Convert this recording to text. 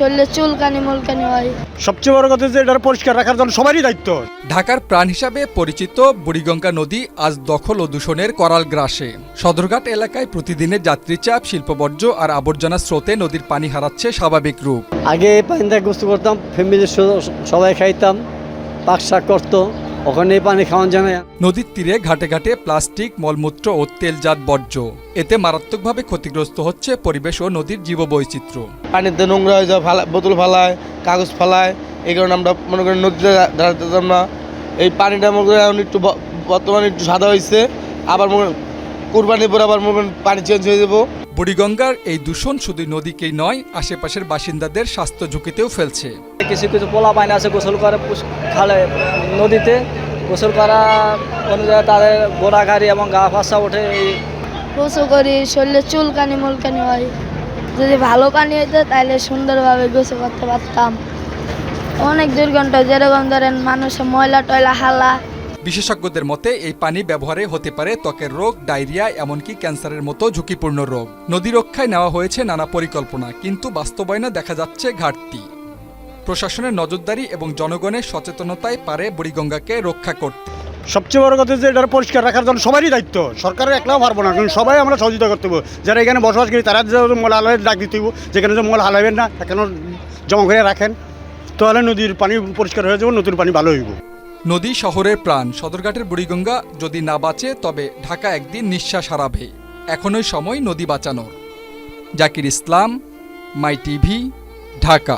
শরীরে চুলকানি মুলকানি হয়। সবচেয়ে বড় কথা যে এটা পরিষ্কার রাখার জন্য সবারই দায়িত্ব। ঢাকার প্রাণ হিসাবে পরিচিত বুড়িগঙ্গা নদী আজ দখল ও দূষণের করাল গ্রাসে। সদরঘাট এলাকায় প্রতিদিনের যাত্রীচাপ, শিল্পবর্জ্য আর আবর্জনা স্রোতে নদীর পানি হারাচ্ছে স্বাভাবিক রূপ। আগে এই পানিতে গোসল করতাম, ফ্যামিলির সবাই খাইতাম, পাক শাক করতো, ওখানে এই পানি খাওয়ান যায় না। নদীর তীরে ঘাটে ঘাটে প্লাস্টিক, মলমূত্র ও তেলজাত বর্জ্য, এতে মারাত্মকভাবে ক্ষতিগ্রস্ত হচ্ছে পরিবেশ ও নদীর জীববৈচিত্র্য। পানিতে নোংরা হয়ে যায়, বোতল ফালায়, কাগজ ফালায়, এই কারণে আমরা মনে করি নদীতে দাঁড়াতেতাম না। এই পানিটা মনে করি এখন একটু বর্তমানে একটু সাদা হয়েছে, আবার কুরবানির পর আবার মনে করেন পানি চেঞ্জ হয়ে যাবো। বুড়িগঙ্গার এই দূষণ শুধু নদীকেই নয়, আশেপাশের বাসিন্দাদের স্বাস্থ্য ঝুঁকিতেও ফেলছে। কিছু কিছু পোলা পানি আছে গোসল করে খালে নদীতে গোসল করা অনুযায়ী তাদের গোড়াঘাড়ি এবং গা ফাঁসা ওঠে। গোসল করি, শরীরে চুলকানি মুলকানি হয়। যদি ভালো পানি হইতো তাহলে সুন্দরভাবে গোসল করতে পারতাম। অনেক দুর্গন্ধ, যেরকম ধরেন মানুষের ময়লা টয়লা হালা। বিশেষজ্ঞদের মতে এই পানি ব্যবহারে হতে পারে ত্বকের রোগ, ডায়রিয়া, এমনকি ক্যান্সারের মতো ঝুঁকিপূর্ণ রোগ। নদী রক্ষায় নেওয়া হয়েছে নানা পরিকল্পনা, কিন্তু বাস্তবায়নে দেখা যাচ্ছে ঘাটতি। প্রশাসনের নজরদারি এবং জনগণের সচেতনতায় পারে বুড়িগঙ্গাকে রক্ষা করতে। সবচেয়ে বড় কথা যে এটা পরিষ্কার রাখার জন্য সবারই দায়িত্ব। সরকারের একলাও পারবো না, কারণ সবাই আমরা সহযোগিতা করতে হবে। যারা এখানে বসবাস করি তারা মল হালাইয়ের ডাক দিতে হবে, যেখানে যে মল হালাইবেন না এখানে জমা করে রাখেন, তাহলে নদীর পানি পরিষ্কার হয়ে যাবে, নতুন পানি ভালো হইব। নদী শহরের প্রাণ, সদরঘাটের বুড়িগঙ্গা যদি না বাঁচে তবে ঢাকা একদিন নিঃশ্বাস হারাবে। এখনই সময় নদী বাঁচানোর। জাকির ইসলাম, মাই টিভি, ঢাকা।